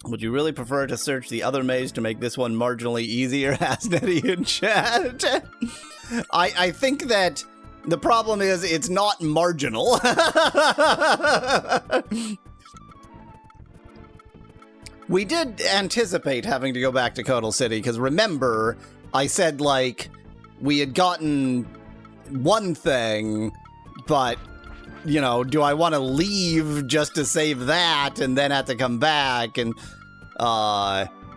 Would you really prefer to search the other maze to make this one marginally easier? Asked Nettie in chat. I think that the problem is it's not marginal. We did anticipate having to go back to Kodal City, because remember, I said, like, we had gotten one thing, but, you know, do I want to leave just to save that and then have to come back? And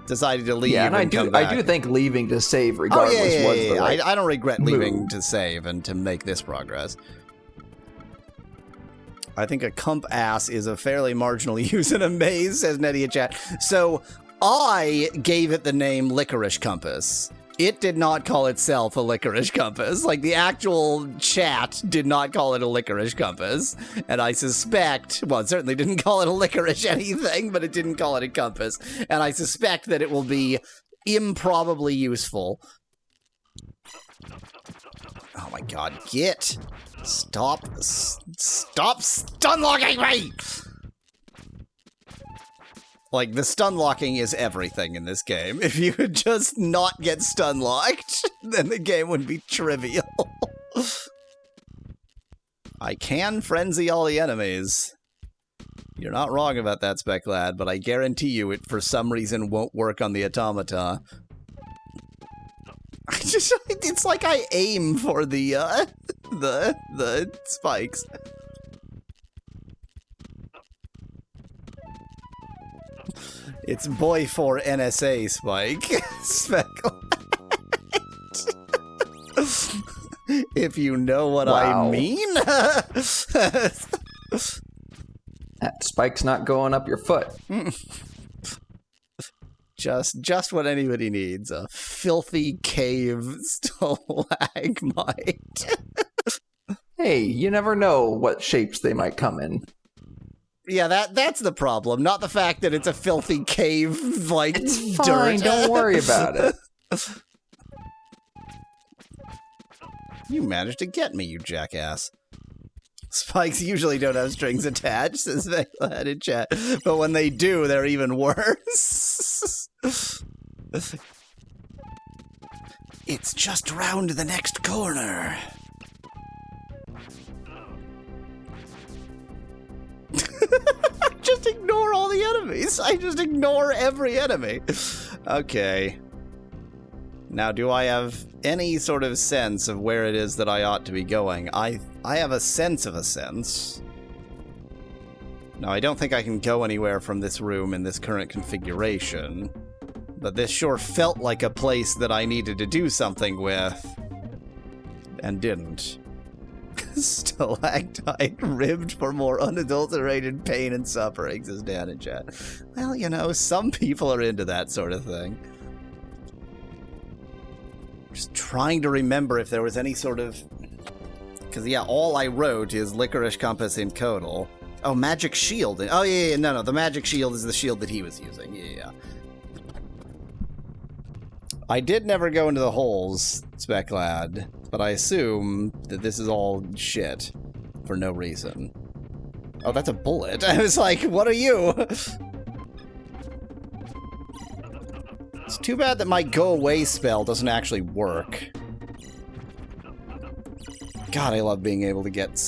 decided to leave and come back. I do think leaving to save regardless was the right I don't regret leaving move. to save and to make this progress. I think a comp ass is a fairly marginal use in a maze, says Nettie in chat. So I gave it the name Licorice Compass. It did not call itself a licorice compass. Like, the actual chat did not call it a licorice compass. And I suspect, well, it certainly didn't call it a licorice anything, but it didn't call it a compass. And I suspect that it will be improbably useful. Oh my god, get! Stop stun-locking me! Like, the stun-locking is everything in this game. If you could just not get stun-locked, then the game would be trivial. I can frenzy all the enemies. You're not wrong about that, Speclad, but I guarantee you it for some reason won't work on the automata. It's like I aim for the spikes. It's boy for NSA Spike. If you know what I mean. That spike's not going up your foot. Just what anybody needs. A filthy cave stalagmite. Hey, you never know what shapes they might come in. Yeah, that's the problem. Not the fact that it's a filthy cave, like, it's fine, dirt. Don't worry about it. You managed to get me, you jackass. Spikes usually don't have strings attached, says they had in chat. But when they do, they're even worse. It's just round the next corner. Just ignore all the enemies. I just ignore every enemy. Okay. Now, do I have any sort of sense of where it is that I ought to be going? I have a sense of a sense. Now, I don't think I can go anywhere from this room in this current configuration. But this sure felt like a place that I needed to do something with. And didn't. Stalactite ribbed for more unadulterated pain and suffering, says Dan in chat. Well, you know, some people are into that sort of thing. Just trying to remember if there was any sort of... Because, yeah, all I wrote is Licorice Compass in Kodal. Oh, Magic Shield. Oh, yeah, no, the Magic Shield is the shield that he was using. Yeah. I did never go into the holes, Speclad, but I assume that this is all shit for no reason. Oh, that's a bullet. I was like, what are you? It's too bad that my go away spell doesn't actually work. God, I love being able to get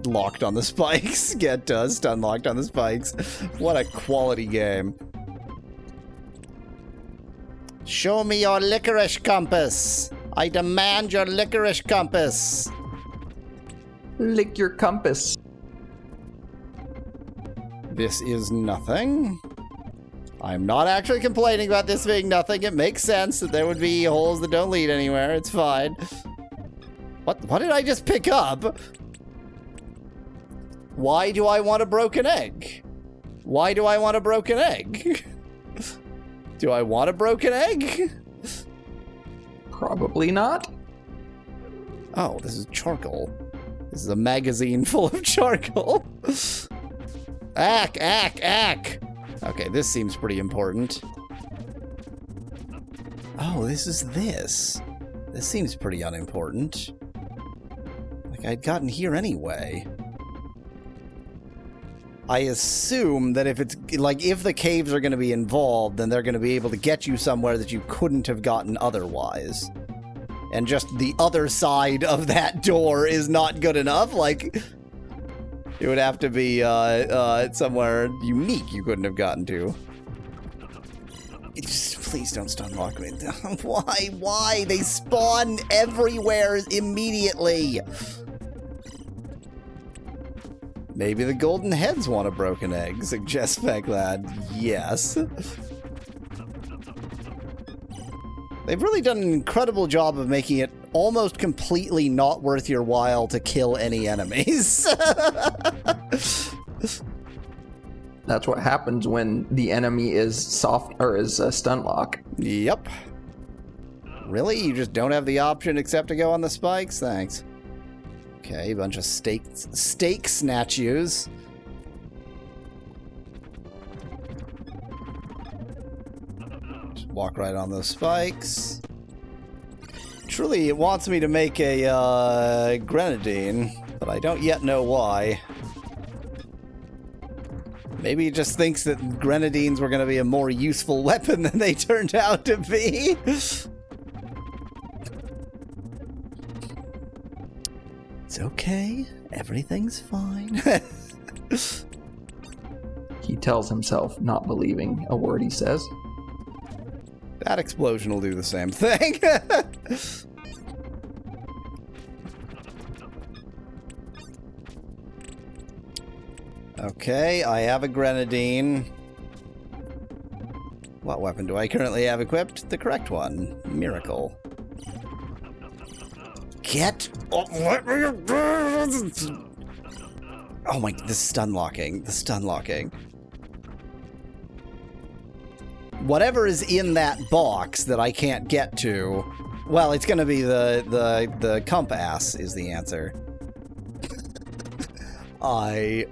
locked on the spikes. Get stun locked on the spikes. What a quality game. Show me your licorice compass. I demand your licorice compass. Lick your compass. This is nothing. I'm not actually complaining about this being nothing. It makes sense that there would be holes that don't lead anywhere. It's fine. What did I just pick up? Why do I want a broken egg? Why do I want a broken egg? Do I want a broken egg? Probably not. Oh, this is charcoal. This is a magazine full of charcoal. Ack. Okay, this seems pretty important. Oh, this is this. This seems pretty unimportant. Like I'd gotten here anyway. I assume that if it's like if the caves are going to be involved, then they're going to be able to get you somewhere that you couldn't have gotten otherwise. And just the other side of that door is not good enough. Like, it would have to be somewhere unique you couldn't have gotten to. Please don't stun lock me. Why? Why? They spawn everywhere immediately. Maybe the golden heads want a broken egg, suggests Feglad. Yes. They've really done an incredible job of making it almost completely not worth your while to kill any enemies. That's what happens when the enemy is soft or is stun lock. Yep. Really? You just don't have the option except to go on the spikes? Thanks. Okay, a bunch of steak snatchus. Just walk right on those spikes. Truly, it wants me to make a grenadine, but I don't yet know why. Maybe it just thinks that grenadines were going to be a more useful weapon than they turned out to be. It's okay. Everything's fine. He tells himself, not believing a word he says. That explosion will do the same thing. Okay, I have a grenadine. What weapon do I currently have equipped? The correct one. Miracle. Get... Oh my... The stun locking. The stun locking. Whatever is in that box that I can't get to... Well, it's gonna be the compass is the answer. I...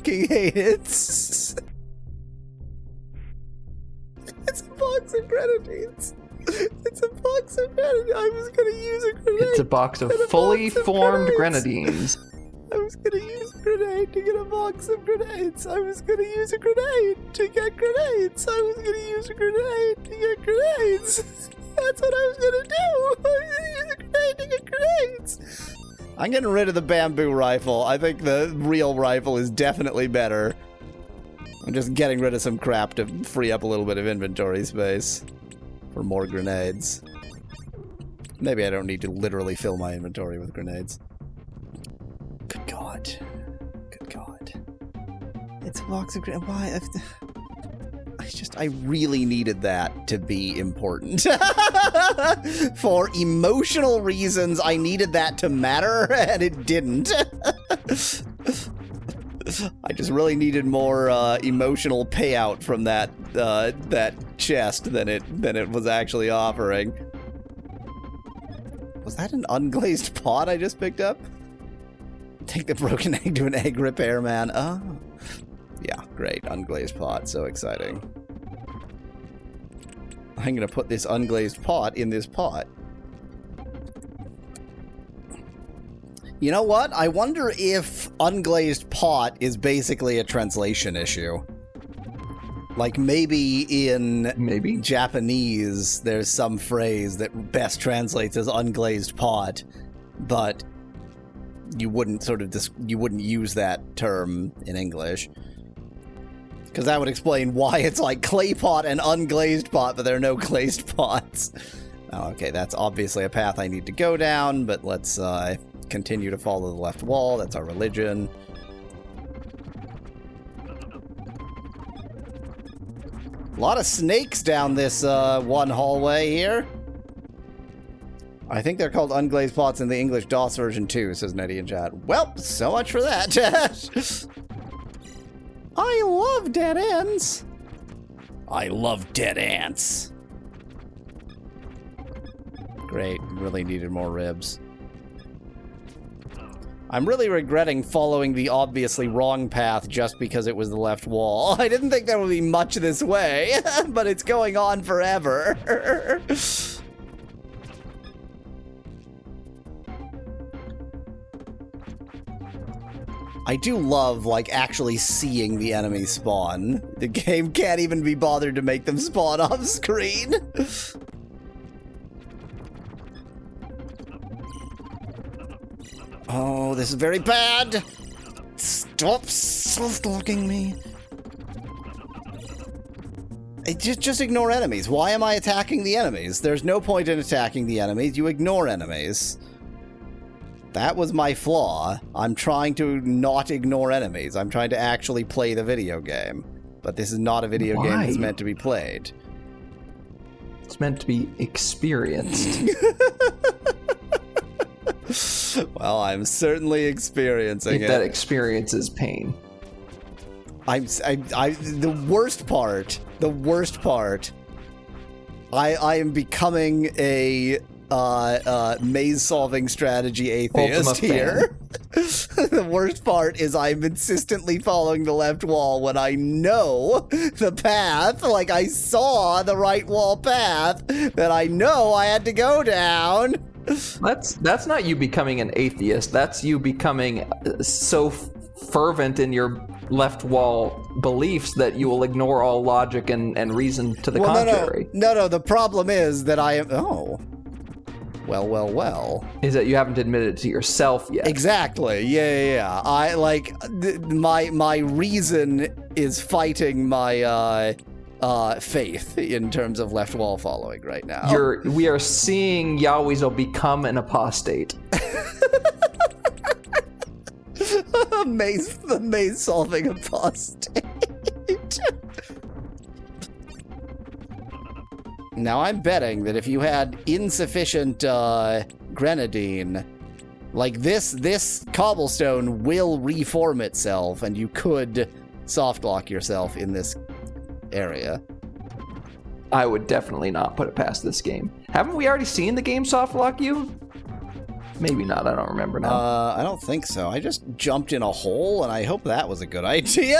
hate it. It's a box of grenadines. It's a box of grenadines. I was gonna use a grenade. It's a box of fully formed grenadines. I was gonna use a grenade to get a box of grenades. I was gonna use a grenade to get grenades. I was gonna use a grenade to get grenades. That's what I was gonna do. I was gonna use a grenade to get grenades. I'm getting rid of the bamboo rifle. I think the real rifle is definitely better. I'm just getting rid of some crap to free up a little bit of inventory space for more grenades. Maybe I don't need to literally fill my inventory with grenades. Good God. Good God. It's a box of grenades. Why? I really needed that to be important. For emotional reasons, I needed that to matter, and it didn't. I just really needed more emotional payout from that chest than it was actually offering. Was that an unglazed pot I just picked up? Take the broken egg to an egg repairman. Oh. Yeah, great. Unglazed pot. So exciting. I'm going to put this unglazed pot in this pot. You know what? I wonder if unglazed pot is basically a translation issue. Like maybe in Japanese, there's some phrase that best translates as unglazed pot, but you wouldn't you wouldn't use that term in English. Because that would explain why it's like clay pot and unglazed pot, but there are no glazed pots. Oh, okay, that's obviously a path I need to go down, but let's continue to follow the left wall. That's our religion. A lot of snakes down this one hallway here. I think they're called unglazed pots in the English DOS version too, says Nettie in chat. Well, so much for that. I love dead ends. I love dead ants. Great, really needed more ribs. I'm really regretting following the obviously wrong path just because it was the left wall. I didn't think there would be much this way, but it's going on forever. I do love, like, actually seeing the enemies spawn. The game can't even be bothered to make them spawn off screen. Oh, this is very bad. Stop soft-locking me. Just ignore enemies. Why am I attacking the enemies? There's no point in attacking the enemies. You ignore enemies. That was my flaw. I'm trying to not ignore enemies. I'm trying to actually play the video game. But this is not a video game that's meant to be played. It's meant to be experienced. Well, I'm certainly experiencing it. That experience is pain. The worst part, I am becoming a maze-solving strategy atheist Ultima here. The worst part is I'm insistently following the left wall when I know the path, like I saw the right wall path that I know I had to go down. That's not you becoming an atheist. That's you becoming so fervent in your left wall beliefs that you will ignore all logic and reason to the contrary. No, the problem is that I am... Oh. Well. Is that you haven't admitted it to yourself yet. Exactly. Yeah. I, like, my reason is fighting my, faith in terms of left wall following right now. We are seeing Yahweasel become an apostate. The maze-solving apostate. Now, I'm betting that if you had insufficient grenadine, like this cobblestone will reform itself, and you could soft-lock yourself in this area. I would definitely not put it past this game. Haven't we already seen the game soft-lock you? Maybe not, I don't remember now. I don't think so. I just jumped in a hole, and I hope that was a good idea.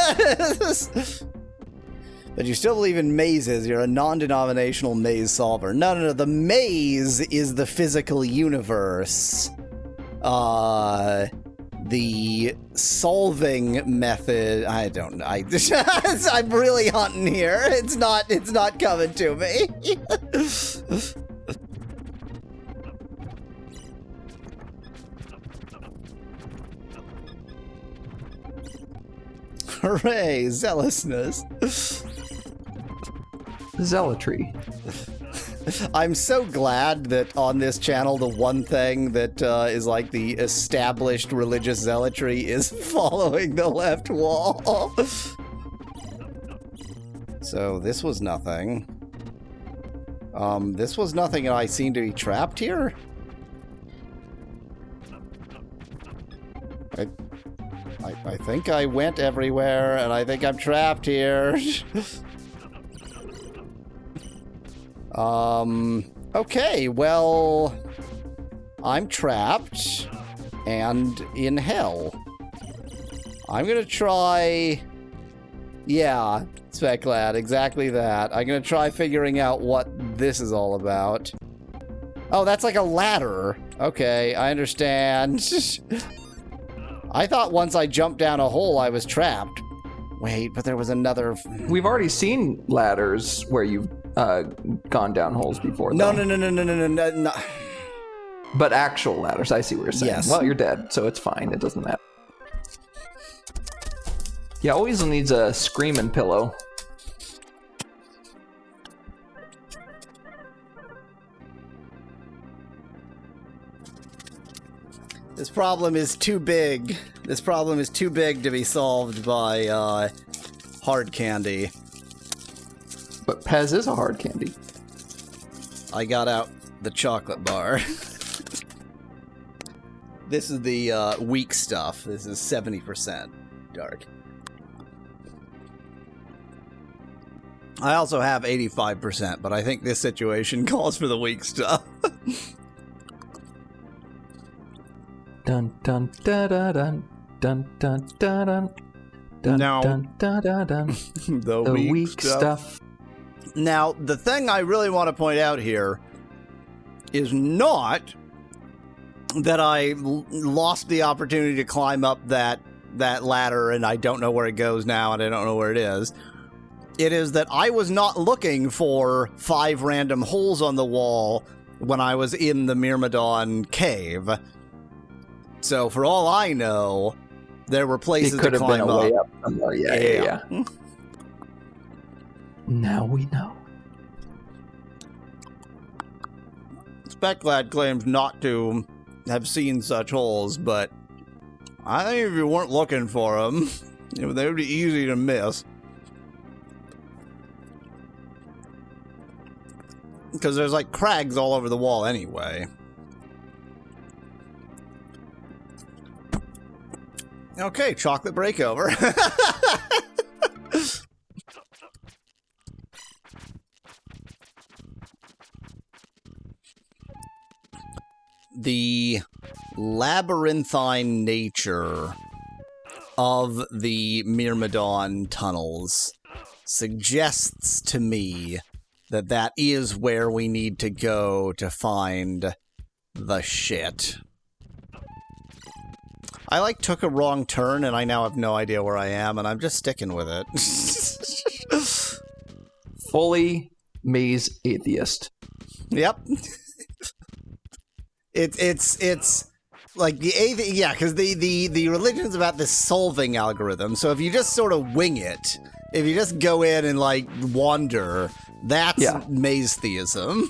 But you still believe in mazes. You're a non-denominational maze solver. No. The maze is the physical universe. The solving method, I don't know. I'm really hunting here. It's not coming to me. Hooray, zealousness. Zealotry. I'm so glad that on this channel, the one thing that is like the established religious zealotry is following the left wall. So this was nothing. This was nothing, and I seem to be trapped here? I think I went everywhere, and I think I'm trapped here. Okay, well, I'm trapped and in hell. I'm gonna try... Yeah, Speclad, exactly that. I'm gonna try figuring out what this is all about. Oh, that's like a ladder. Okay, I understand. I thought once I jumped down a hole, I was trapped. Wait, but there was another... We've already seen ladders where you've gone down holes before, No. But actual ladders, I see what you're saying. Yes. Well, you're dead, so it's fine. It doesn't matter. Yeah, Yahweasel needs a screaming pillow. This problem is too big. This problem is too big to be solved by hard candy. But Pez is a hard candy. I got out the chocolate bar. This is the weak stuff. This is 70% dark. I also have 85%, but I think this situation calls for the weak stuff. Dun dun da da dun dun dun da dun dun Now, dun da da dun. The weak stuff. Now, the thing I really want to point out here is not that I lost the opportunity to climb up that that ladder and I don't know where it goes now and I don't know where it is. It is that I was not looking for 5 random holes on the wall when I was in the Myrmidon cave. So for all I know, there were places to climb up. Way up somewhere. Yeah. Now we know. Specklad claims not to have seen such holes, but I think if you weren't looking for them, they would be easy to miss. Because there's like crags all over the wall anyway. Okay, chocolate breakover. The labyrinthine nature of the Myrmidon tunnels suggests to me that that is where we need to go to find the shit. I took a wrong turn and I now have no idea where I am and I'm just sticking with it. Fully maze atheist. Yep. It's like because the religion's about this solving algorithm. So if you just sort of wing it, if you just go in and wander, that's maze theism.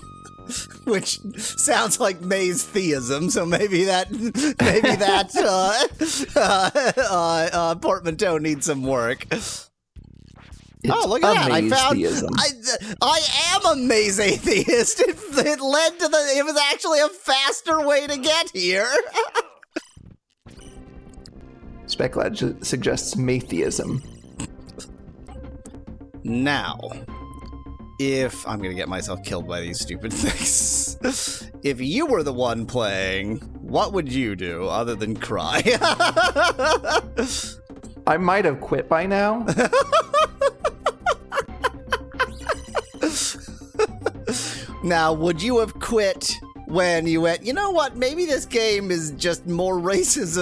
Which sounds like maze theism, so maybe that portmanteau needs some work. Look at that! I am a maze atheist. It led to it was actually a faster way to get here. Specklad suggests matheism. Now, if I'm gonna get myself killed by these stupid things, if you were the one playing, what would you do other than cry? I might have quit by now. Now, would you have quit when you went, you know what, maybe this game is just more racist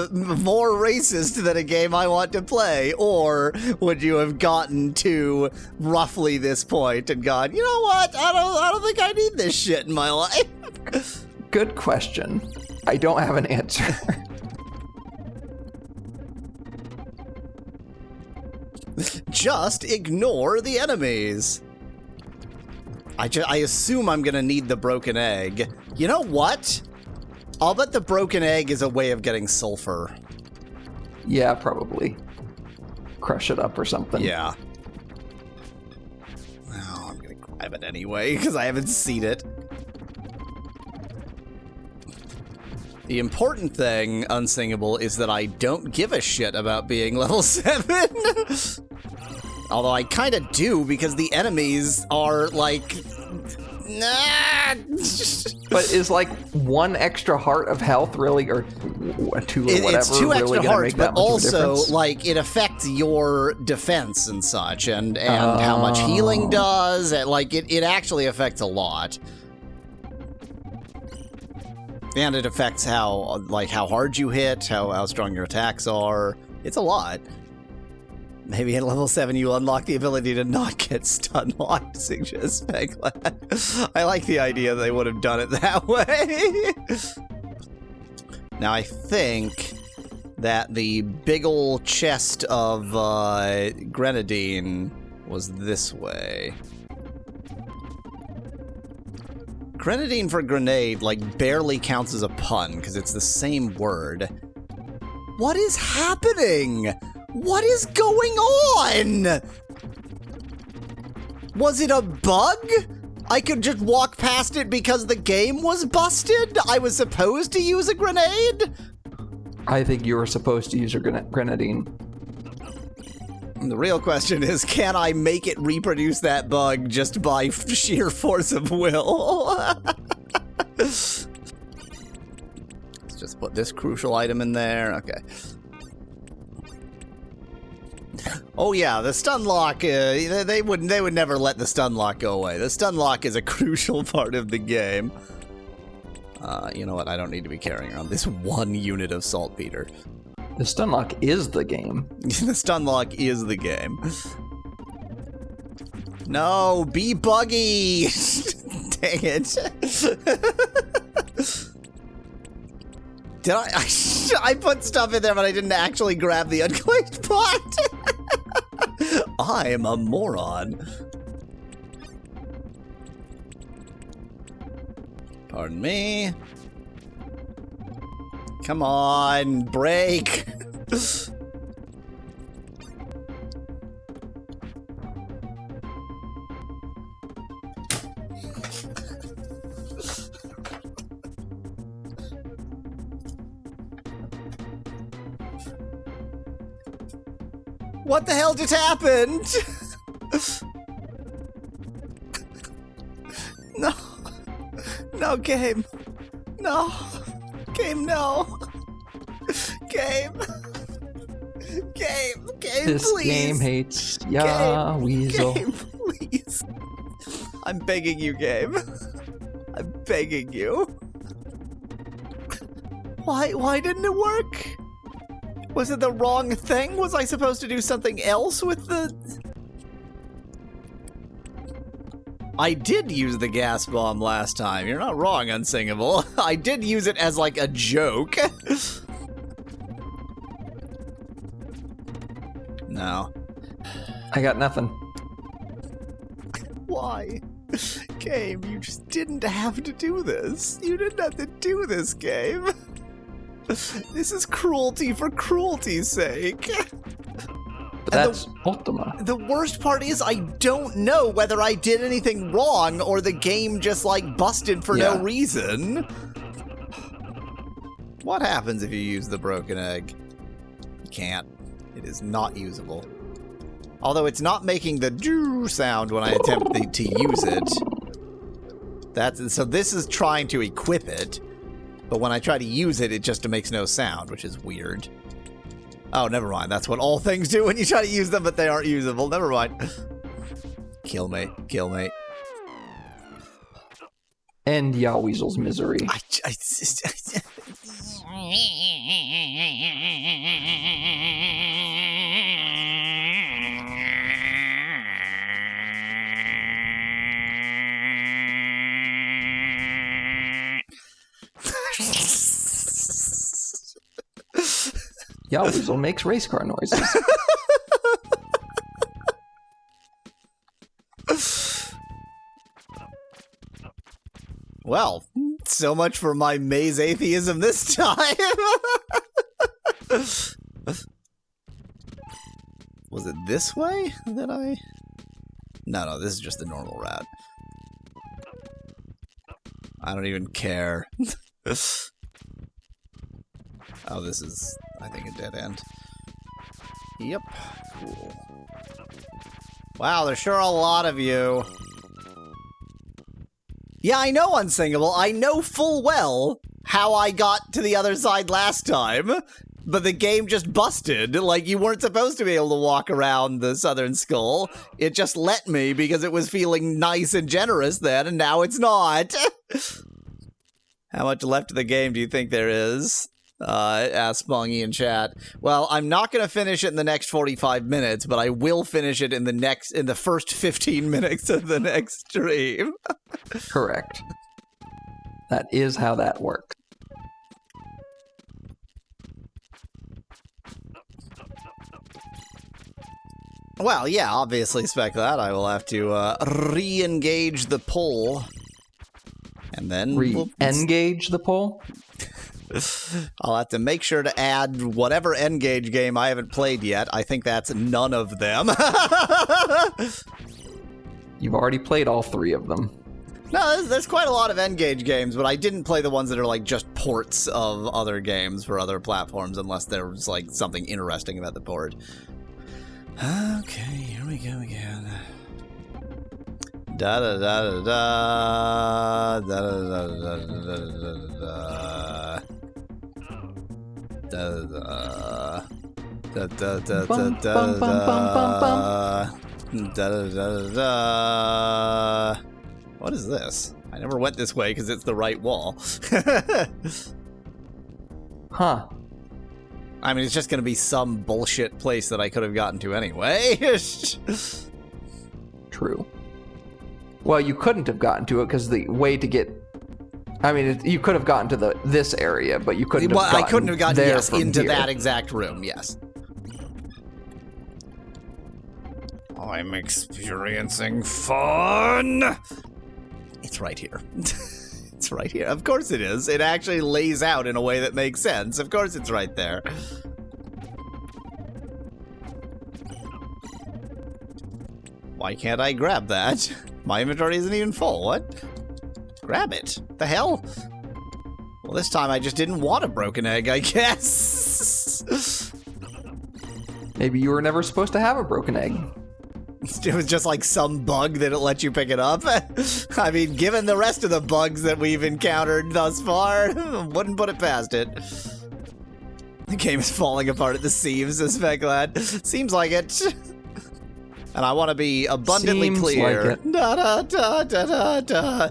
than a game I want to play? Or would you have gotten to roughly this point and gone, you know what, I don't think I need this shit in my life? Good question. I don't have an answer. Just ignore the enemies. I assume I'm gonna need the broken egg. You know what? I'll bet the broken egg is a way of getting sulfur. Yeah, probably. Crush it up or something. Yeah. Oh, I'm gonna grab it anyway, because I haven't seen it. The important thing, Unsingable, is that I don't give a shit about being level 7. Although I kind of do, because the enemies are, nah. But is, 1 extra heart of health really, or 2 or whatever, it's 2 really extra gonna hearts, make that but much of a also, difference? it affects your defense and such, and how much healing does, and, it actually affects a lot. And it affects how hard you hit, how strong your attacks are. It's a lot. Maybe at level 7 you unlock the ability to not get stun locked, suggests Pegglad. I like the idea they would have done it that way. Now I think that the big ol' chest of grenadine was this way. Grenadine for grenade, barely counts as a pun, because it's the same word. What is happening? What is going on? Was it a bug? I could just walk past it because the game was busted? I was supposed to use a grenade? I think you were supposed to use your grenadine. The real question is, can I make it reproduce that bug just by sheer force of will? Let's just put this crucial item in there. Okay. Oh yeah, the stun lock, they would never let the stun lock go away. The stun lock is a crucial part of the game. You know what, I don't need to be carrying around this 1 unit of saltpeter. The stun lock is the game. The stun lock is the game. No, be buggy! Dang it. Did I put stuff in there, but I didn't actually grab the unclaimed pot. I'm a moron. Pardon me. Come on, break. What the hell just happened? No. No, game. No. Game, no. Game. Game, this please. Game hates Yahweasel. Game, please. I'm begging you, game. I'm begging you. Why didn't it work? Was it the wrong thing? Was I supposed to do something else with the... I did use the gas bomb last time. You're not wrong, Unsingable. I did use it as, like, a joke. No. I got nothing. Why? Game, you just didn't have to do this. You didn't have to do this, game. This is cruelty for cruelty's sake. But that's Ultima. The worst part is I don't know whether I did anything wrong or the game just, like, busted for no reason. What happens if you use the broken egg? You can't. It is not usable. Although it's not making the doo sound when I attempt to use it. So this is trying to equip it. But when I try to use it, it just makes no sound, which is weird. Oh, never mind. That's what all things do when you try to use them, but they aren't usable. Never mind. Kill me. Kill me. End Yahweasel's misery. Yahweasel makes race car noises. Well, so much for my maze atheism this time. Was it this way that I... No, this is just the normal route. I don't even care. Oh, this is, I think, a dead end. Yep. Cool. Wow, there's sure a lot of you. Yeah, I know, Unsingable. I know full well how I got to the other side last time. But the game just busted. Like, you weren't supposed to be able to walk around the Southern Skull. It just let me because it was feeling nice and generous then, and now it's not. How much left of the game do you think there is? Asked Spongy in chat. Well, I'm not going to finish it in the next 45 minutes, but I will finish it in the first 15 minutes of the next stream. Correct. That is how that works. Well, yeah, obviously, spec that. I will have to re-engage the pull. And then... Re-engage the pull? I'll have to make sure to add whatever N-Gage game I haven't played yet. I think that's none of them. You've already played all 3 of them. No, there's quite a lot of N-Gage games, but I didn't play the ones that are like just ports of other games for other platforms unless there was like something interesting about the port. Okay, here we go again. Da da da da da da da da da da. Da da da da da da da da. What is this? I never went this way because it's the right wall. Huh. I mean, it's just going to be some bullshit place that I could have gotten to anyway. True. Well, you couldn't have gotten to it because the way to get... I mean, you could have gotten to this area, but you couldn't have gotten I couldn't have gotten, there yes, from into here. that exact room, yes. I'm experiencing fun! It's right here. It's right here. Of course it is. It actually lays out in a way that makes sense. Of course it's right there. Why can't I grab that? My inventory isn't even full. What? Grab it. The hell? Well, this time I just didn't want a broken egg, I guess. Maybe you were never supposed to have a broken egg. It was just like some bug that it let you pick it up. I mean, given the rest of the bugs that we've encountered thus far, wouldn't put it past it. The game is falling apart at the seams, is Megalad. Seems like it. And I want to be abundantly Seems clear. like it. Da, da, da, da, da, da.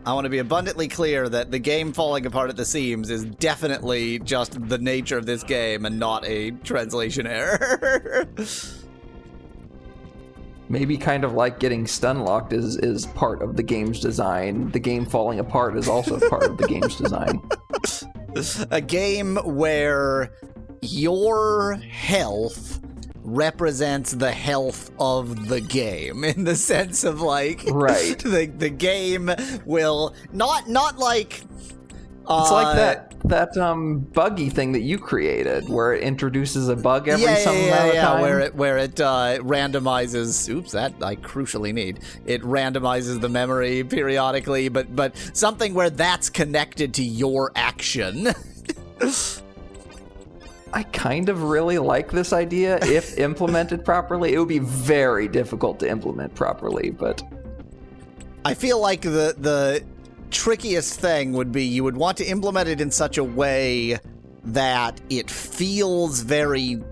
I want to be abundantly clear that the game falling apart at the seams is definitely just the nature of this game and not a translation error. Maybe kind of like getting stun locked is part of the game's design. The game falling apart is also part of the game's design. A game where your health represents the health of the game, in the sense of like, right? The game will not like. It's like that buggy thing that you created, where it introduces a bug every some amount of time. Where it randomizes. Oops, that I crucially need. It randomizes the memory periodically, but something where that's connected to your action. I kind of really like this idea. If implemented properly, it would be very difficult to implement properly, but I feel like the trickiest thing would be you would want to implement it in such a way that it feels very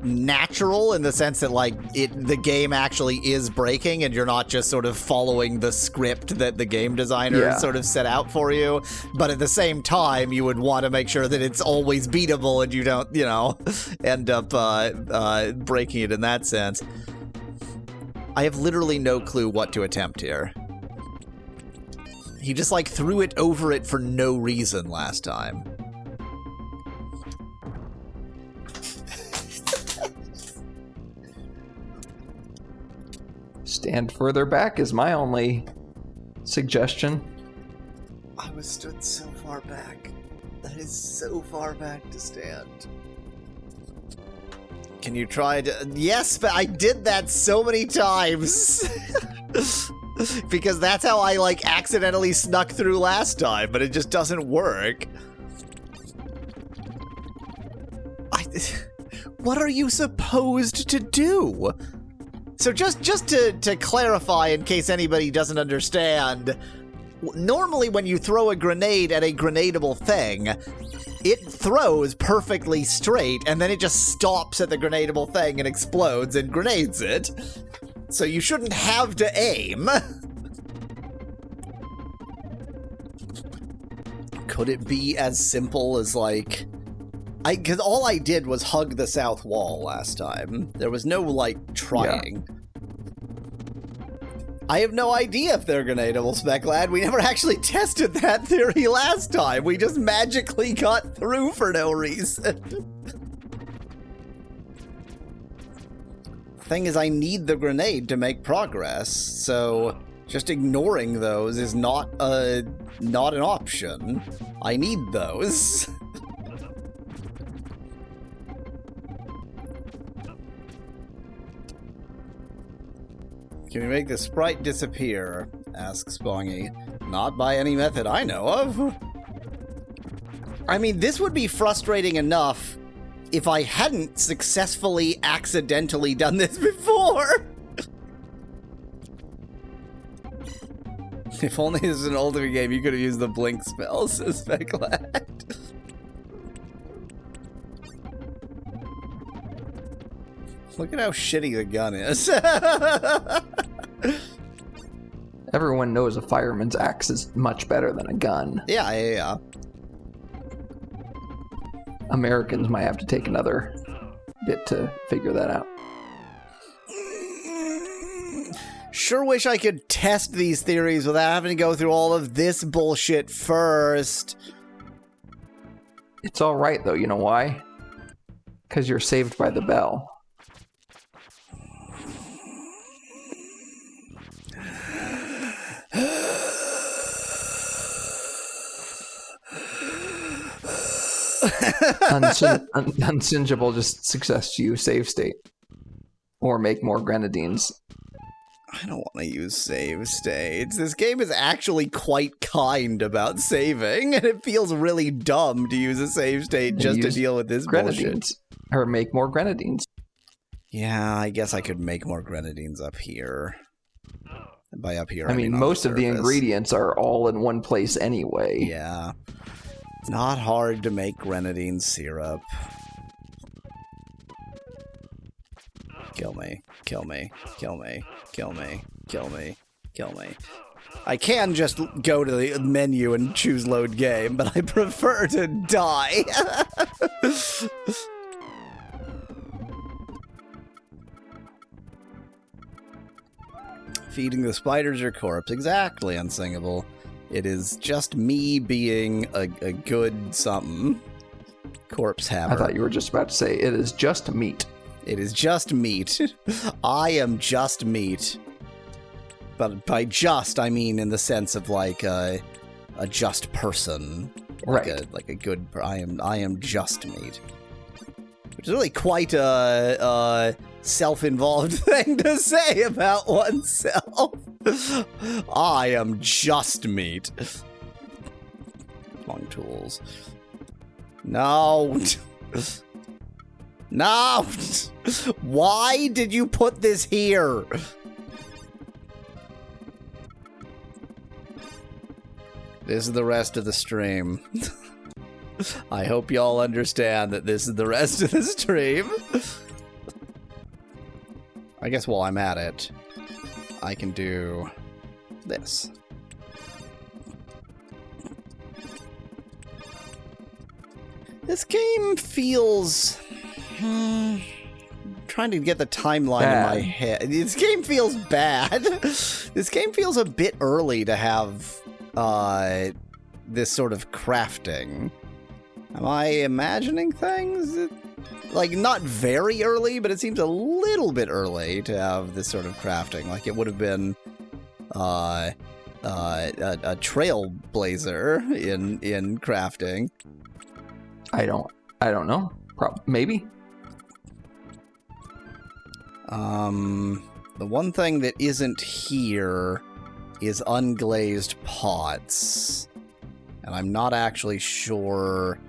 natural, in the sense that like the game actually is breaking and you're not just sort of following the script that the game designer sort of set out for you. But at the same time, you would want to make sure that it's always beatable and you don't, end up breaking it in that sense. I have literally no clue what to attempt here. He just like threw it over it for no reason last time. stand further back is my only suggestion. I was stood so far back. That is so far back to stand. Can you try to... Yes, but I did that so many times. Because that's how I, like, accidentally snuck through last time, but it just doesn't work. What are you supposed to do? So just to clarify, in case anybody doesn't understand, normally when you throw a grenade at a grenadable thing, it throws perfectly straight, and then it just stops at the grenadable thing and explodes and grenades it. So you shouldn't have to aim. Could it be as simple as, like... Because all I did was hug the south wall last time. There was no, like, trying. Yeah. I have no idea if they're grenadable, Specklad. We never actually tested that theory last time. We just magically got through for no reason. Thing is, I need the grenade to make progress, so just ignoring those is not an option. I need those. Can we make the sprite disappear? Asks Bongy. Not by any method I know of. I mean, this would be frustrating enough if I hadn't successfully accidentally done this before. If only this was an Ultima game, you could have used the blink spell, says Specklad. Look at how shitty the gun is. Everyone knows a fireman's axe is much better than a gun. Yeah. A Americans might have to take another bit to figure that out. Sure wish I could test these theories without having to go through all of this bullshit first. It's all right, though. You know why? Because you're saved by the bell. Unsingeable, just success to you, save state. Or make more grenadines. I don't want to use save states. This game is actually quite kind about saving, and it feels really dumb to use a save state just to deal with this bullshit. Or make more grenadines. Yeah, I guess I could make more grenadines up here. By up here, I mean most of the ingredients are all in one place anyway. Yeah. It's not hard to make grenadine syrup. Kill me, kill me, kill me, kill me, kill me, kill me. I can just go to the menu and choose load game, but I prefer to die. Feeding the spiders your corpse. Exactly, unsingable. It is just me being a good something. Corpse hammer. I thought you were just about to say, it is just meat. It is just meat. I am just meat. But by just, I mean in the sense of like a just person. Right. Like a good, I am just meat. Which is really quite a self-involved thing to say about oneself. I am just meat. Long tools. No. No! Why did you put this here? This is the rest of the stream. I hope y'all understand that this is the rest of the stream. I guess while I'm at it, I can do this. This game feels... trying to get the timeline in my head. This game feels bad. This game feels a bit early to have this sort of crafting. Am I imagining things? Like, not very early, but it seems a little bit early to have this sort of crafting. Like, it would have been a trailblazer in crafting. I don't know. Maybe. The one thing that isn't here is unglazed pots. And I'm not actually sure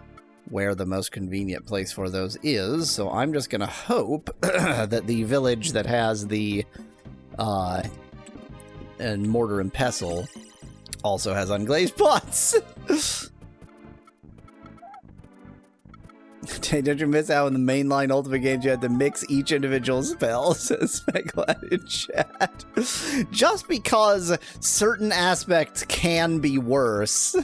where the most convenient place for those is, so I'm just gonna hope that the village that has the and mortar and pestle also has unglazed pots. Don't you miss out in the mainline Ultima games you had to mix each individual spell, says Speculad in chat. Just because certain aspects can be worse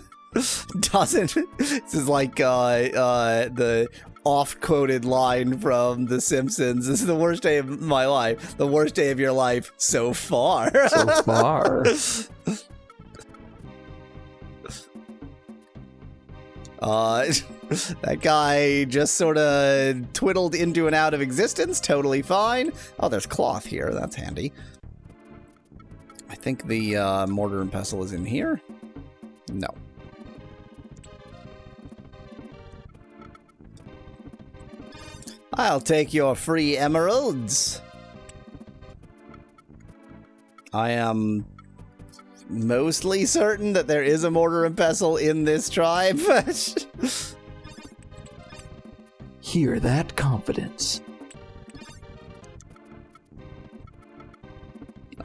doesn't... This is like the oft-quoted line from The Simpsons. This is the worst day of my life. The worst day of your life so far. So far. That guy just sort of twiddled into and out of existence. Totally fine. Oh, there's cloth here. That's handy. I think the mortar and pestle is in here. No. I'll take your free emeralds. I am mostly certain that there is a mortar and pestle in this tribe. Hear that confidence.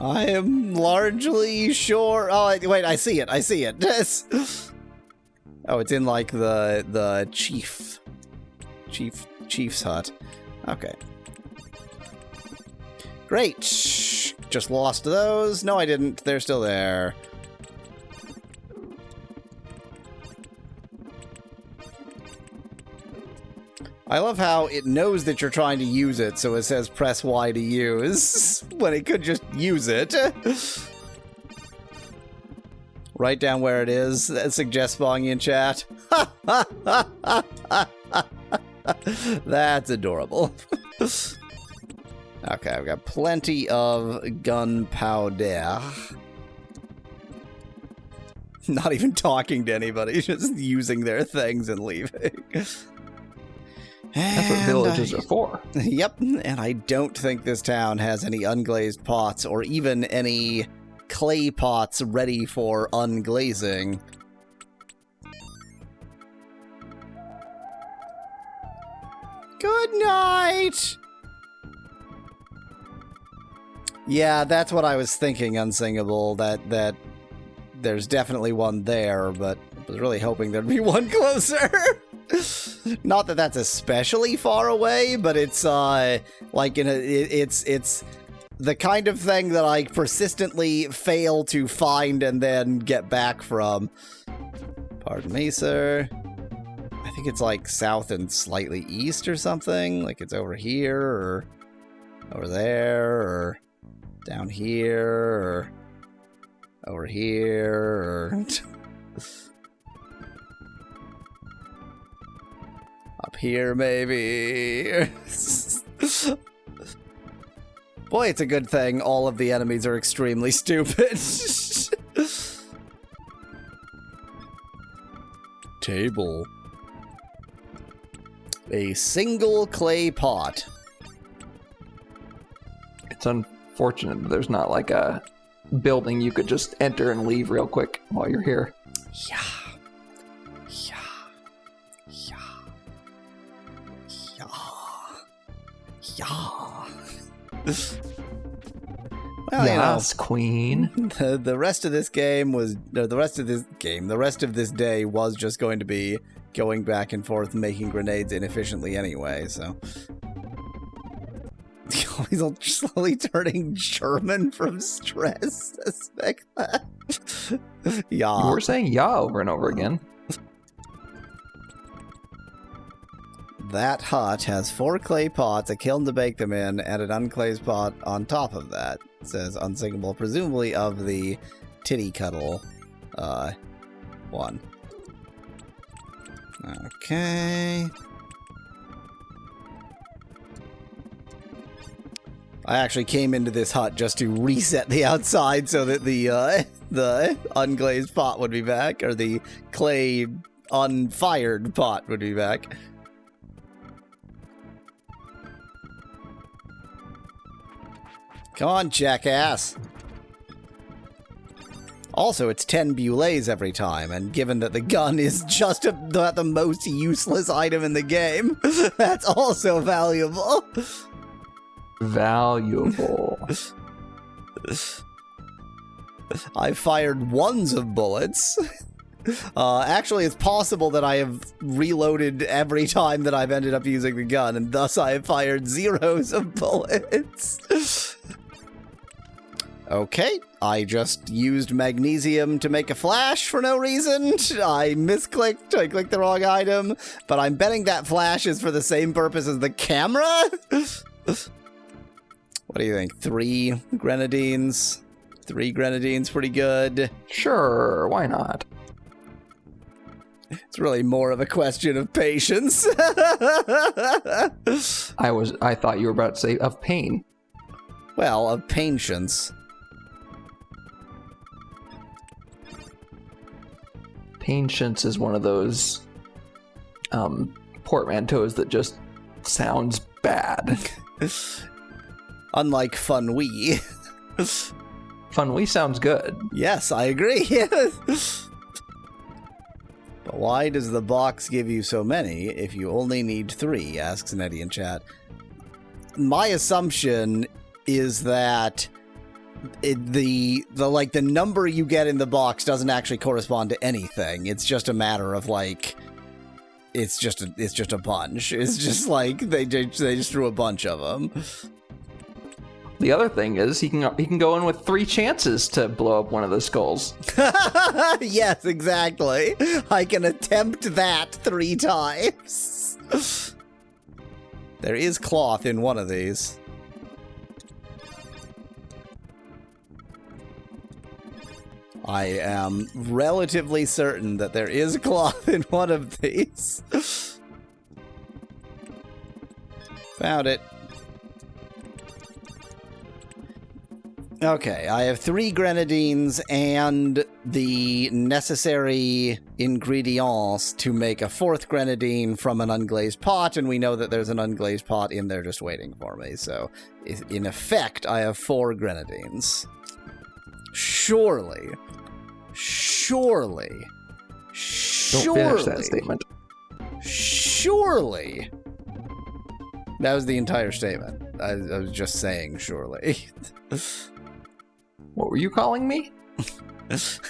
I am largely sure. Oh, wait, I see it. I see it. Oh, it's in like the chief's hut. Okay. Great. Just lost those. No, I didn't. They're still there. I love how it knows that you're trying to use it, so it says press Y to use, when it could just use it. Write down where it is. That suggests spawning in chat. That's adorable. Okay, I've got plenty of gunpowder. Not even talking to anybody, just using their things and leaving. That's what villages are for. Yep, and I don't think this town has any unglazed pots or even any clay pots ready for unglazing. Good night! Yeah, that's what I was thinking, Unsingable, that there's definitely one there, but I was really hoping there'd be one closer. Not that that's especially far away, but it's like it's the kind of thing that I persistently fail to find and then get back from. Pardon me, sir. I think it's like south and slightly east or something. Like it's over here or over there or down here or over here or up here, maybe. Boy, it's a good thing all of the enemies are extremely stupid. Table. A single clay pot. It's unfortunate that there's not like a building you could just enter and leave real quick while you're here. Yeah. Well, yes, Queen. The rest of this game was the rest of this day was just going to be going back and forth making grenades inefficiently anyway, so he's all slowly turning German from stress. Suspect that. Yeah. You were saying "yeah" over and over again. That hut has 4 clay pots, a kiln to bake them in, and an unglazed pot on top of that. It says Unsinkable, presumably of the titty cuddle one. Okay. I actually came into this hut just to reset the outside so that the unglazed pot would be back, or the clay unfired pot would be back. Come on, jackass. Also, it's 10 bullets every time, and given that the gun is just about the most useless item in the game, that's also valuable. Valuable. I fired ones of bullets. Actually, it's possible that I have reloaded every time that I've ended up using the gun, and thus I have fired zeros of bullets. Okay, I just used magnesium to make a flash for no reason. I misclicked, I clicked the wrong item, but I'm betting that flash is for the same purpose as the camera? What do you think? 3 grenadines? 3 grenadines pretty good? Sure, why not? It's really more of a question of patience. I thought you were about to say of pain. Well, of patience. Patience is one of those portmanteaus that just sounds bad. Unlike Fun-wee. Fun-wee sounds good. Yes, I agree. But why does the box give you so many if you only need 3? Asks Nettie in chat. My assumption is that the number you get in the box doesn't actually correspond to anything. It's just a matter of like, it's just a bunch. It's just like they just threw a bunch of them. The other thing is he can go in with 3 chances to blow up one of the skulls. Yes, exactly. I can attempt that 3 times. There is cloth in one of these. I am relatively certain that there is cloth in one of these. Found it. Okay, I have 3 grenadines and the necessary ingredients to make a 4th grenadine from an unglazed pot, and we know that there's an unglazed pot in there just waiting for me, so in effect, I have 4 grenadines. Surely. Don't finish that statement. Surely. That was the entire statement. I was just saying surely. What were you calling me?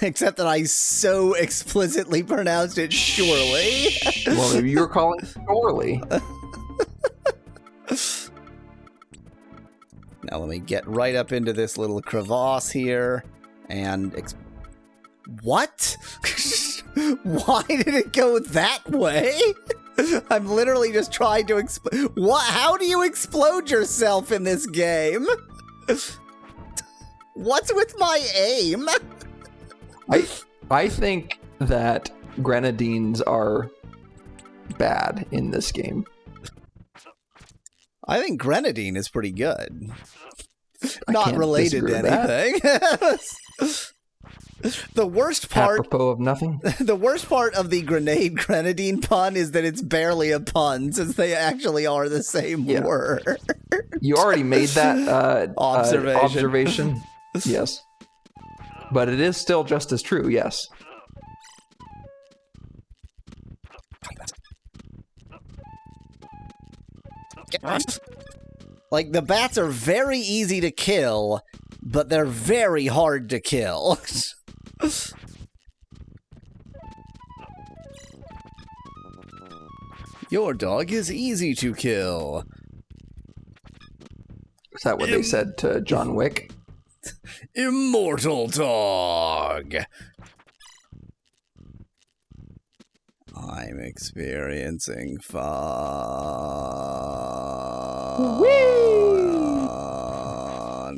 Except that I so explicitly pronounced it surely. Well, maybe you were calling it surely. Now let me get right up into this little crevasse here and... What? Why did it go that way? I'm literally just trying to what? How do you explode yourself in this game? What's with my aim? I think that grenadines are bad in this game. I think grenadine is pretty good. Not related to anything. The worst part... Apropos of nothing? The worst part of the grenadine pun is that it's barely a pun, since they actually are the same word. You already made that observation. Yes. But it is still just as true, yes. Like, the bats are very easy to kill, but they're very hard to kill. Your dog is easy to kill. Is that what they said to John Wick? Immortal dog. I'm experiencing fun. Whee!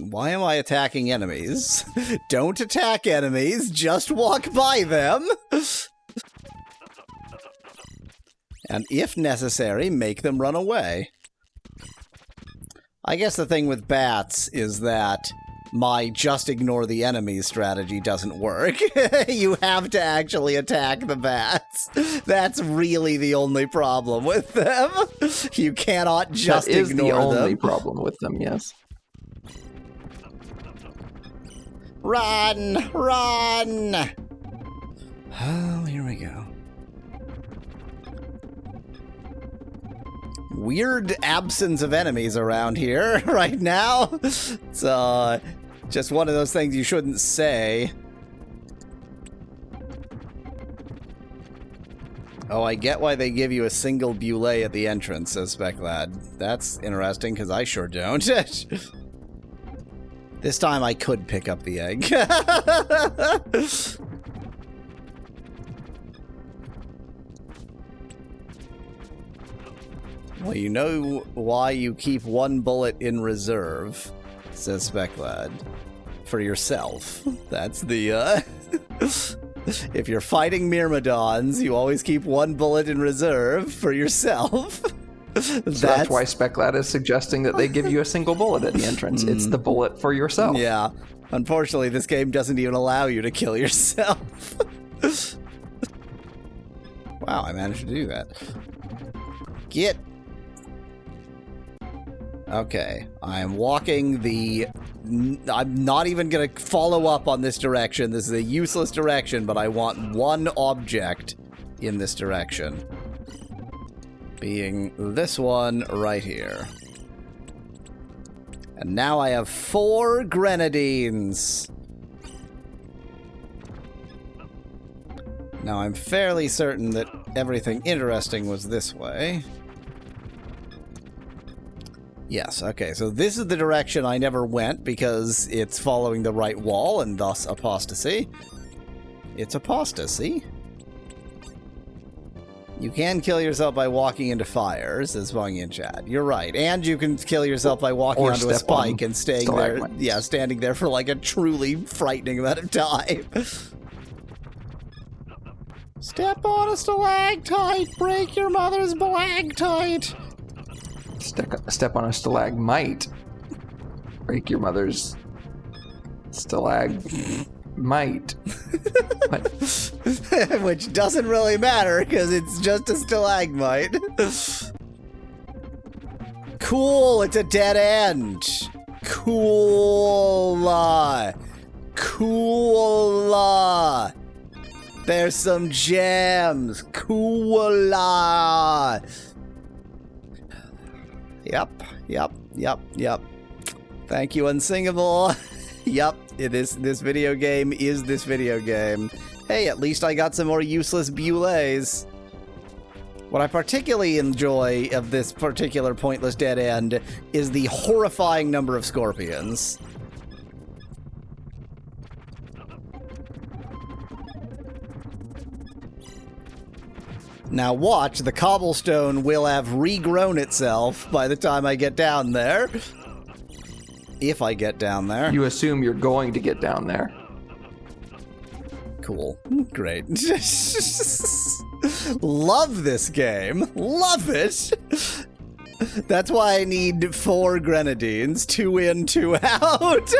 Why am I attacking enemies? Don't attack enemies, just walk by them. And if necessary, make them run away. I guess the thing with bats is that my just ignore the enemies strategy doesn't work. You have to actually attack the bats. That's really the only problem with them. You cannot just ignore them. That is the only problem with them, yes. Run! Run! Oh, here we go. Weird absence of enemies around here right now. It's just one of those things you shouldn't say. Oh, I get why they give you a single bulle at the entrance, says Speclad. That's interesting, because I sure don't. This time I could pick up the egg. Well, you know why you keep 1 bullet in reserve, says Speclad. For yourself. That's the, If you're fighting Myrmidons, you always keep 1 bullet in reserve for yourself. So that's why Speclad is suggesting that they give you a single bullet at the entrance. It's the bullet for yourself. Yeah. Unfortunately, this game doesn't even allow you to kill yourself. Wow, I managed to do that. Get... Okay, I'm walking the... I'm not even going to follow up on this direction. This is a useless direction, but I want 1 object in this direction. Being this one right here. And now I have 4 grenadines. Now I'm fairly certain that everything interesting was this way. Yes, okay, so this is the direction I never went because it's following the right wall and thus apostasy. It's apostasy. You can kill yourself by walking into fire, says Fungy in chat. You're right. And you can kill yourself by walking onto a spike and staying there. Yeah, standing there for like a truly frightening amount of time. Step on a stalactite, break your mother's balactite. Step on a stalagmite, break your mother's stalagmite. Which doesn't really matter because it's just a stalagmite. Cool, it's a dead end. Cool. Cool. There's some gems. Cool. Yep. Thank you, Unsingable. Yep, this video game is this video game. Hey, at least I got some more useless bullets. What I particularly enjoy of this particular pointless dead end is the horrifying number of scorpions. Now watch, the cobblestone will have regrown itself by the time I get down there. If I get down there. You assume you're going to get down there. Cool. Great. Love this game. Love it. That's why I need 4 grenadines. 2 in, 2 out.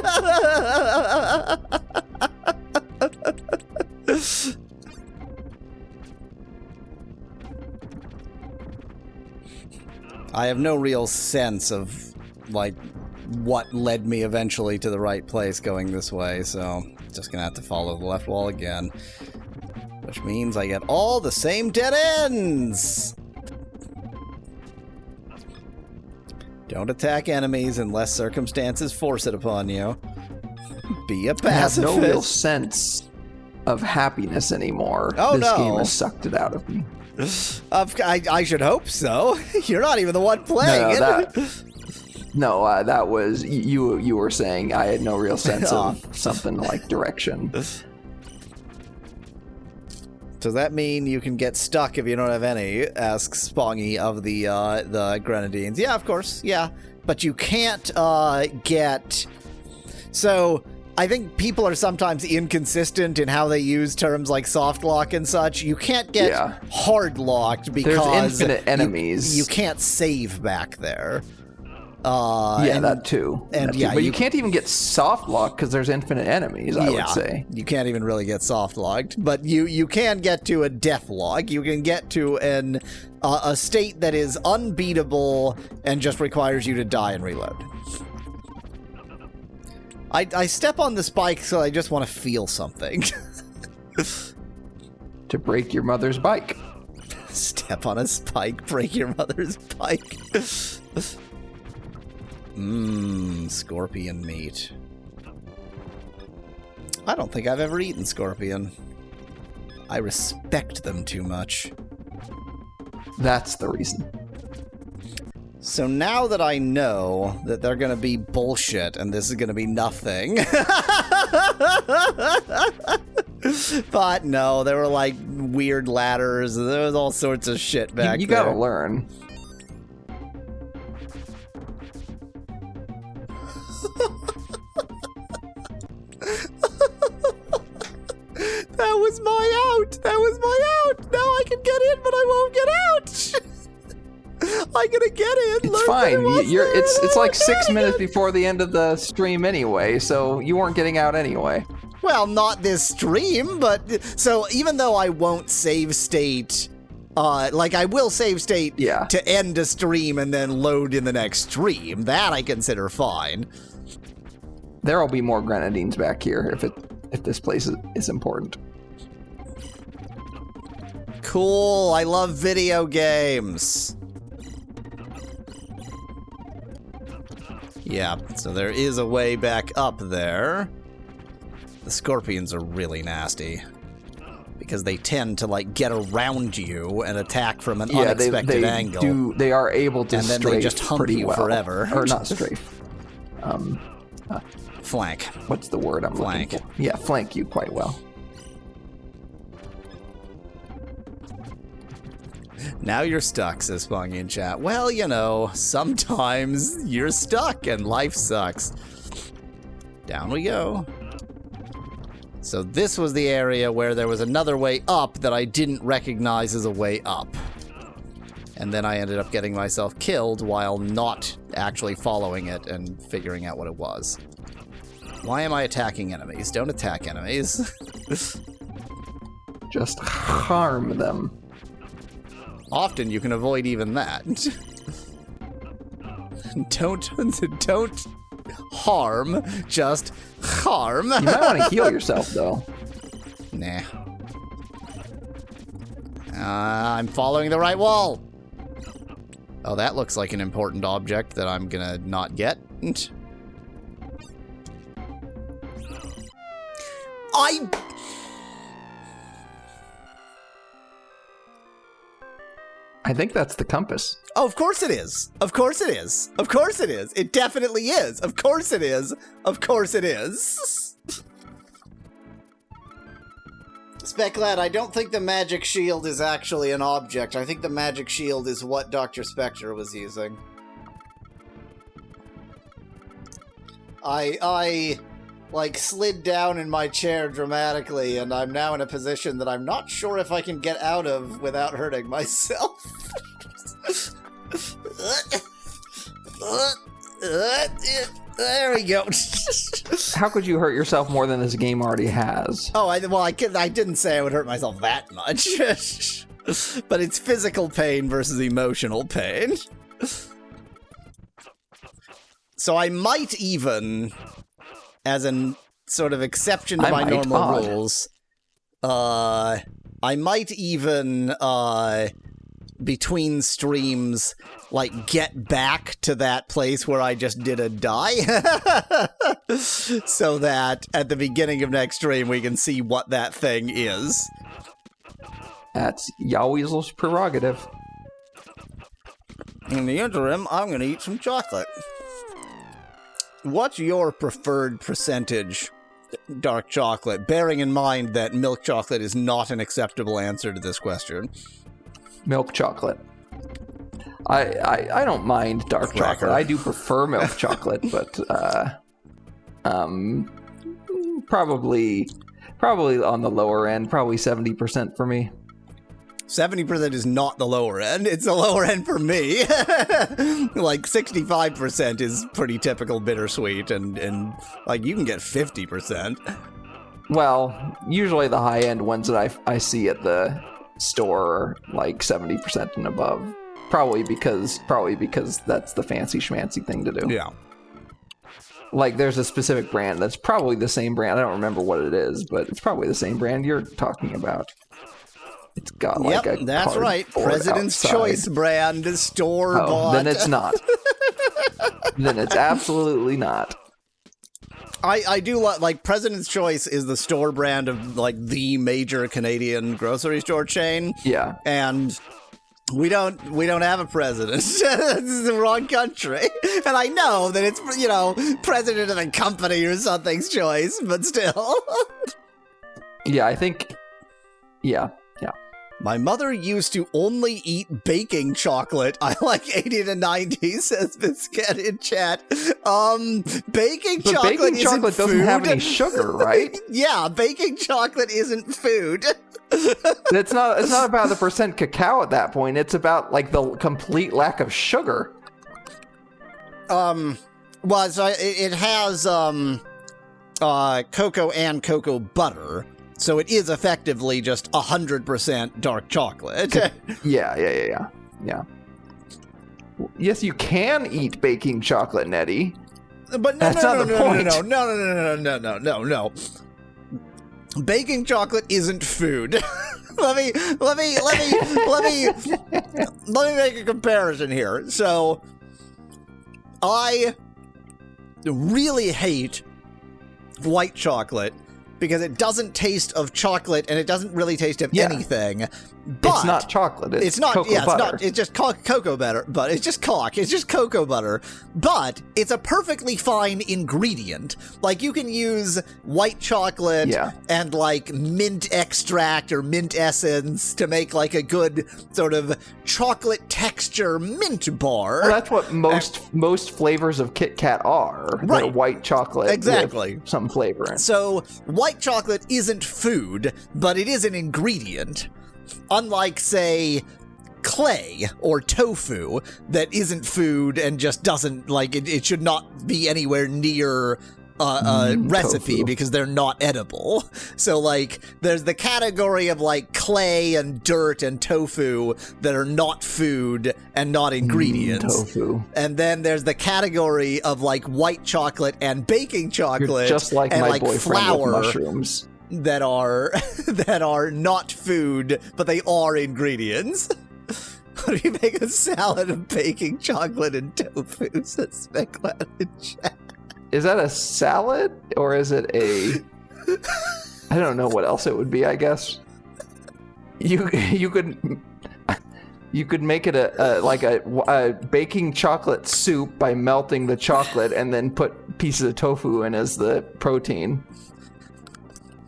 I have no real sense of, like, what led me eventually to the right place going this way, so just gonna have to follow the left wall again. Which means I get all the same dead ends! Don't attack enemies unless circumstances force it upon you. Be a pacifist. I have no real sense of happiness anymore. Oh, this game has sucked it out of me. I should hope so. You're not even the one playing it. That was you were saying I had no real sense of something like direction. Does that mean you can get stuck if you don't have any? Asks Spongy of the grenadines. Yeah, of course. Yeah, but you can't get. So I think people are sometimes inconsistent in how they use terms like soft lock and such. You can't get hard locked because there's infinite enemies. You can't save back there. That too. But you can't even get soft lock because there's infinite enemies. I would say you can't even really get soft locked, but you can get to a death lock. You can get to a state that is unbeatable and just requires you to die and reload. I step on the spike so I just want to feel something. To break your mother's bike. Step on a spike, break your mother's bike. Scorpion meat. I don't think I've ever eaten scorpion. I respect them too much. That's the reason. So now that I know that they're gonna be bullshit and this is gonna be nothing. But no, there were like weird ladders, there was all sorts of shit back there. You gotta learn. That was my out! That was my out! Now I can get in, but I won't get out! I'm gonna get in. It's fine. It's like 6 minutes before the end of the stream anyway, so you weren't getting out anyway. Well, not this stream, but so even though I won't save state, like I will save state to end a stream and then load in the next stream. That I consider fine. There'll be more grenadines back here if this place is important. Cool. I love video games. Yeah, so there is a way back up there. The scorpions are really nasty. Because they tend to, like, get around you and attack from an unexpected angle. They are able to and then strafe they just hump pretty you well. forever. Or not strafe. Flank. What's the word I'm looking for? Yeah, flank you quite well. Now you're stuck, says Spongy in chat. Well, you know, sometimes you're stuck and life sucks. Down we go. So this was the area where there was another way up that I didn't recognize as a way up. And then I ended up getting myself killed while not actually following it and figuring out what it was. Why am I attacking enemies? Don't attack enemies. Just harm them. Often you can avoid even that. Don't harm, just harm. You might want to heal yourself, though. Nah. I'm following the right wall. Oh, that looks like an important object that I'm gonna not get. I think that's the compass. Oh, of course it is. Of course it is. Of course it is. It definitely is. Of course it is. Of course it is. Speclad, I don't think the magic shield is actually an object. I think the magic shield is what Dr. Spectre was using. I like slid down in my chair dramatically, and I'm now in a position that I'm not sure if I can get out of without hurting myself. There we go. How could you hurt yourself more than this game already has? Oh, I didn't say I would hurt myself that much. But it's physical pain versus emotional pain. So I might even, as a sort of exception to my normal rules, I might even, between streams, like, get back to that place where I just did a die. So that at the beginning of next stream, we can see what that thing is. That's Yahweasel's prerogative. In the interim, I'm gonna eat some chocolate. What's your preferred percentage dark chocolate, bearing in mind that milk chocolate is not an acceptable answer to this question? Milk chocolate. I don't mind dark chocolate. I do prefer milk chocolate, but probably on the lower end, probably 70% for me. 70% is not the lower end. It's the lower end for me. Like 65% is pretty typical bittersweet, and like you can get 50%. Well, usually the high end ones that I see at the store are like 70% and above. Probably because that's the fancy schmancy thing to do. Yeah. Like there's a specific brand that's probably the same brand. I don't remember what it is, but it's probably the same brand you're talking about. It's got like a that's right. President's outside. Choice brand store bought. Then it's not. Then it's absolutely not. I do like President's Choice is the store brand of like the major Canadian grocery store chain. Yeah. And we don't have a president. This is the wrong country. And I know that it's, you know, president of a company or something's choice, but still. Yeah, I think yeah. My mother used to only eat baking chocolate. I like 80 to 90, says Biscuit in chat. Baking chocolate doesn't have any sugar, right? Yeah, baking chocolate isn't food. It's not about the percent cacao at that point. It's about like the complete lack of sugar. Well, so it has cocoa and cocoa butter. So it is effectively just 100% dark chocolate. Yeah. Yes, you can eat baking chocolate, Nettie. But no. Baking chocolate isn't food. let me make a comparison here. So I really hate white chocolate because it doesn't taste of chocolate and it doesn't really taste of anything. But it's not chocolate. It's not. Cocoa butter. It's not. It's just cocoa butter. But it's just cock. It's just cocoa butter. But it's a perfectly fine ingredient. Like you can use white chocolate and like mint extract or mint essence to make like a good sort of chocolate texture mint bar. Well, that's what most flavors of Kit Kat are. Right. They're white chocolate. Exactly. With some flavor in it. So white chocolate isn't food, but it is an ingredient. Unlike, say, clay or tofu that isn't food and just doesn't, like, it should not be anywhere near a recipe tofu. Because they're not edible. So, like, there's the category of, like, clay and dirt and tofu that are not food and not ingredients. Tofu. And then there's the category of, like, white chocolate and baking chocolate. You're just like and, my like, boyfriend flour. with mushrooms. That are not food, but they are ingredients. How do you make a salad of baking chocolate and tofu? Says Specklad in chat. Is that a salad or is it a? I don't know what else it would be. I guess you could make it a baking chocolate soup by melting the chocolate and then put pieces of tofu in as the protein.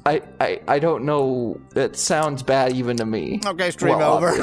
I don't know. It sounds bad even to me. Okay, stream over.